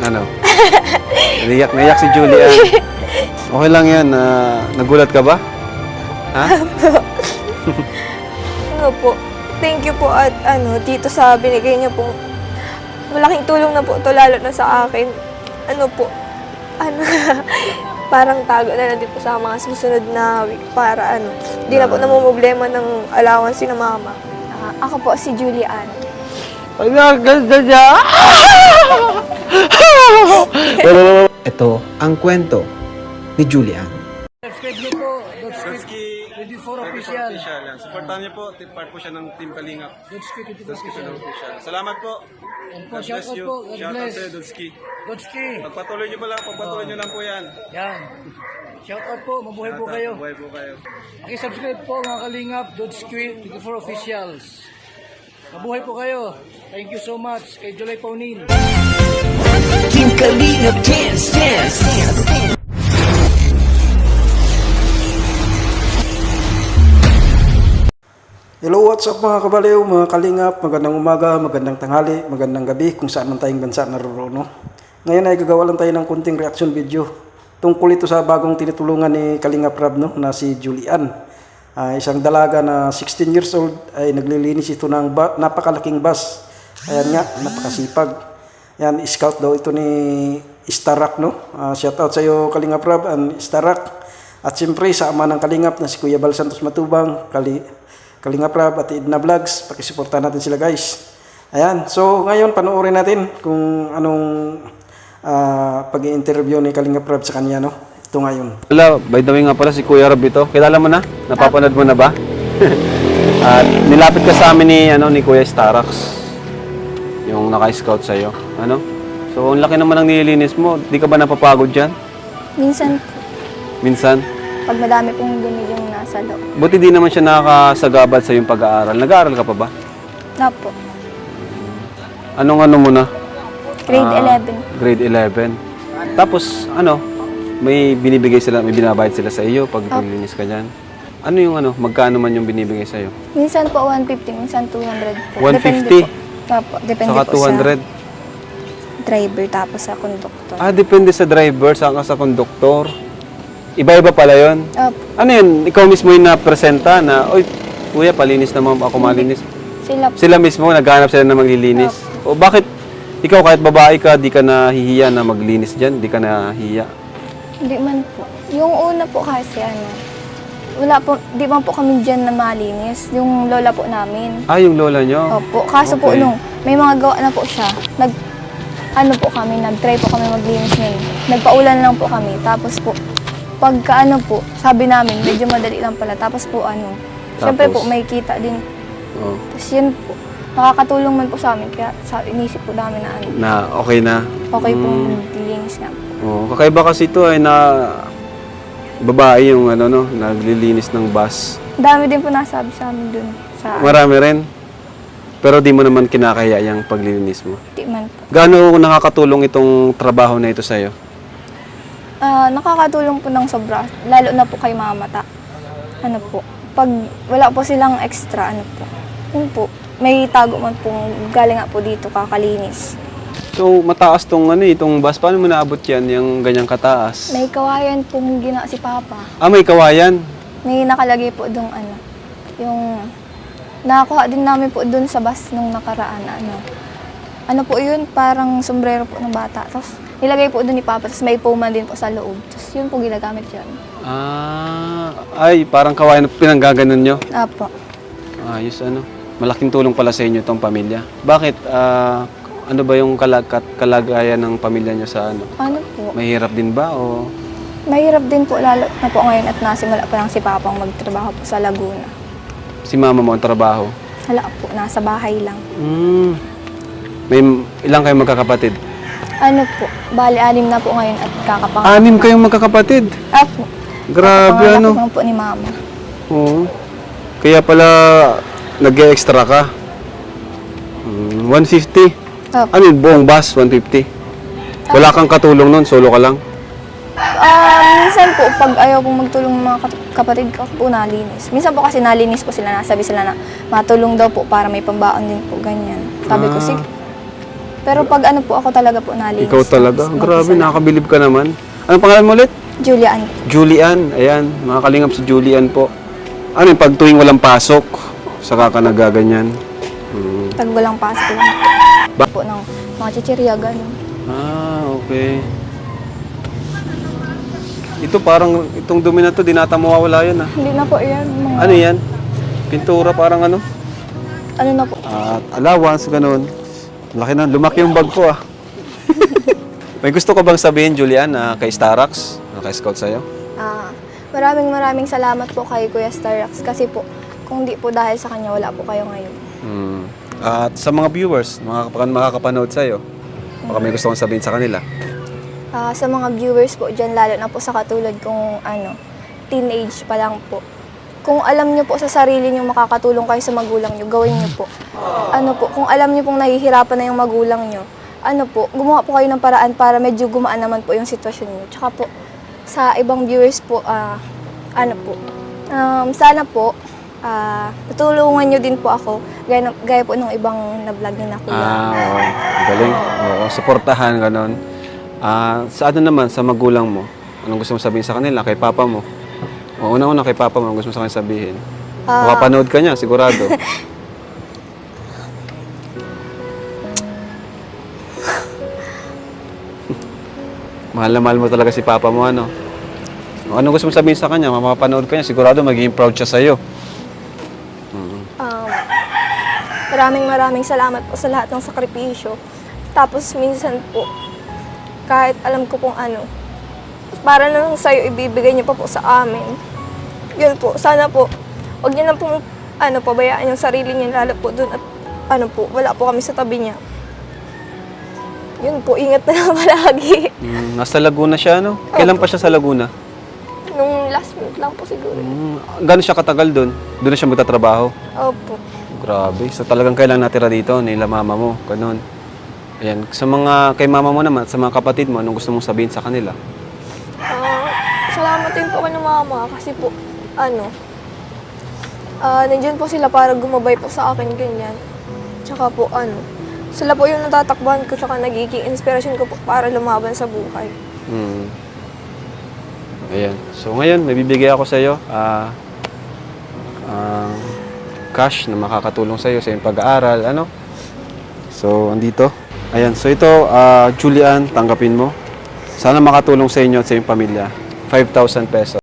Ano? Naiyak si Julian. Okay lang yan. Nagulat ka ba? Ha? Ano po, thank you po at dito sa binigay niyo po. Malaking tulong na po to lalo na sa akin. Ano po, parang tago na lang din po sa mga susunod na week para hindi na po namumblema ng allowance si na mama. Ako po si Julian. Ito ang kwento ni Julian. Subscribe niyo po, Dotski 24 Official. Supportahan niyo po. Part po siya ng Team Kalingap. Dotski 24 Official. Salamat po. And po, shout out po, God bless. Dudski. Dotski, Pagpatuloy niyo lang po yan. yan. Shout out po, mabuhay po kayo. Buhay po kayo. Subscribe po mga Kalingap, Dotski 24 Officials. Mabuhay po kayo. Thank you so much kay July Paunin. Team Kalingap Dance, dance, dance, dance. Hello, what's up mga kabaliw, mga kalingap, magandang umaga, magandang tanghali, magandang gabi kung saan man tayong bansa naroon. No? Ngayon ay gagawa lang tayo ng kunting reaction video tungkol ito sa bagong tinutulungan ni Kalingap Rab, no, na si Julian. Isang dalaga na 16 years old ay naglilinis ito ng napakalaking bus. Ayan nga, napakasipag. Yan, scout daw ito ni Starak, no? Shout out sa iyo Kalingap Rab and Starak. At siyempre sa ama ng Kalingap na si Kuya Bal Santos Matubang, Kalingap Rab at Edna Vlogs, pakisuportahan natin sila guys. Ayan, so ngayon panoorin natin kung anong pag-i-interview ni Kalingap Rab sa kanya, no? Ito ngayon. Wala, by the way nga pala si Kuya Rab ito. Kilala mo na? Napapanood mo na ba? At nilapit ka sa amin ni Kuya Starax. Yung naka-scout sa'yo. Ano? So, ang laki naman ng nililinis mo. Di ka ba napapagod dyan? Minsan, Minsan? pag madami pong dumi yung nasa loob. Buti di naman siya nakakasagabal sa yung pag-aaral. Nag-aaral ka pa ba? Na po, Anong mo na? grade 11. Grade 11. Tapos, may binabayad sila sa iyo pag naglilinis ka dyan. Ano yung magkano man yung binibigay sa iyo? Minsan po 150, minsan 200 po. 150? Depende po. Opo, depende Saka po 200? sa driver tapos sa conductor. Depende sa driver, saka sa konduktor. Iba-iba pala yun. Opo, Ano yun? Ikaw mismo yung napresenta na, oy, kuya, palinis naman ako malinis. sila po. Sila mismo, naghanap sila na maglilinis. O bakit ikaw kahit babae ka, di ka nahihiya na maglinis dyan? Di ka nahihiya? Hindi man po. Yung una po kasi wala po, di man po kami dyan na malinis. Yung lola po namin. Yung lola nyo? Opo, kaso po Okay. nung may mga gawa na po siya, nag-try po kami maglinis ngayon. Nagpaulan lang po kami. Tapos po, pagka po, sabi namin, medyo madali lang pala. Tapos po syempre po may kita din. Oh. Tapos yun po, nakakatulong man po sa amin. Kaya inisip po namin na Na okay na? okay po maglinis nga po. Oh, kakaiba kasi ito ay na babae yung naglilinis ng bus. Dami din po nasabi sa amin dun. Marami rin. Pero di mo naman kinakaya yung paglilinis mo. Di man po. Gaano nakakatulong itong trabaho na ito sa'yo? Nakakatulong po ng sobra. Lalo na po kay mamata. Pag wala po silang extra, yun po. May tago man po, galing nga po dito kakalinis. So, mataas itong bus. Paano mo naabot yan, yung ganyang kataas? May kawayan pong gina si Papa. May kawayan. May nakalagay po dong yung nakakuha din namin po dun sa bus nung nakaraan na po yun, parang sombrero po ng bata. Tapos nilagay po dun ni Papa, tapos may puma din po sa loob. Tapos yun po ginagamit yun. Parang kawayan na pinanggaganon nyo. Apo. Ayos, malaking tulong pala sa inyo itong pamilya. Bakit? Ano ba yung kalagayan ng pamilya nyo sa Po? Mahirap din ba o? Mahirap din po lalo na po ngayon at nasimula pa lang si Papang magtrabaho po sa Laguna. Si mama mo ang trabaho? Wala po, nasa bahay lang. May ilang kayong magkakapatid? Po, bali 6 na po ngayon at kakapang. 6 kayong magkakapatid? Apo. Grabe Kakapanganak lang po ni Mama. Oo. Kaya pala nag-e-extra ka? 150? Opo. Buong bus, 150? Wala kang katulong nun, solo ka lang? Minsan po, pag ayaw pong magtulong ng mga kapatid ko po, nalinis. Minsan po kasi nalinis po sila, nasabi sila na matulong daw po para may pambaon din po, ganyan. Sabi ko, sige. Pero pag ano po, ako talaga po nalinis. Ikaw talaga? Mag-isa Grabe, lang. nakakabilib ka naman. Anong pangalan mo ulit? Julian. Julian. Ayan, mga kalingap si Julian po. Ano yung pag tuwing walang pasok, saka ka nagaganyan? Pag walang pasok lang po ng mga chichirya, gano'n. Ah, okay. Ito parang, itong dumi na to, di nata mawawala yan ah. Hindi na po yan. Mga, Ano yan? Pintura parang ano? ano na po. At allowance, ganun. Laki na, lumaki yung bag ko ah. May gusto ko bang sabihin, Julian, kay Starax, naka-scout sa'yo? Maraming salamat po kay Kuya Starax kasi po, kung di po dahil sa kanya, wala po kayo ngayon. At sa mga viewers, makakapanood sa'yo, baka may gusto kong sabihin sa kanila. Sa mga viewers po dyan, lalo na po sa katulad kong teenage pa lang po. Kung alam nyo po sa sarili nyo makakatulong kayo sa magulang nyo, gawin nyo po. Kung alam nyo pong nahihirapan na yung magulang nyo, gumawa po kayo ng paraan para medyo gumaan naman po yung sitwasyon nyo. Tsaka po, sa ibang viewers po, sana po, tutulungan nyo din po ako, gaya po ng ibang na-vlog ni Kuya. Oo. Galing. Oo, suportahan, ganun. Sa ano naman, sa magulang mo, anong gusto mo sabihin sa kanila, kay papa mo? O, una-una kay papa mo, anong gusto mo sa kanila sabihin? Makapanood ka niya, sigurado. Mahal na mahal mo talaga si papa mo, ano? O, anong gusto mo sabihin sa kanya? Mapapanood ka niya, sigurado magiging proud siya sa'yo. Maraming salamat po sa lahat ng sakripisyo. Tapos minsan po, kahit alam ko pong para na lang sa'yo ibibigay niyo pa po sa amin. Yun po, sana po, huwag niyo na pong pabayaan yung sarili niyo, lalo po dun at wala po kami sa tabi niya. Yun po, ingat na lang palagi. Nasa Laguna siya, no? Kailan pa siya sa Laguna? Nung last month lang po siguro. Gano'n siya katagal doon? Doon na siya magtatrabaho? Opo. Grabe. So talagang kailangan natira dito, nila mama mo, ganun. Ayan. Kay mama mo naman, sa mga kapatid mo, anong gusto mong sabihin sa kanila? Salamat din po kay mama kasi po, nandiyan po sila para gumabay po sa akin, ganyan. Tsaka po, sila po yung natatakbuhan ko, tsaka nagiging inspiration ko po para lumaban sa buhay. Ayan. So ngayon, may bibigay ako sa iyo. Cash na makakatulong sa iyo sa iyong pag-aaral, ano? So, andito. Ayan. So ito, Julian, tanggapin mo. Sana makatulong sa inyo at sa iyong pamilya. 5,000 pesos.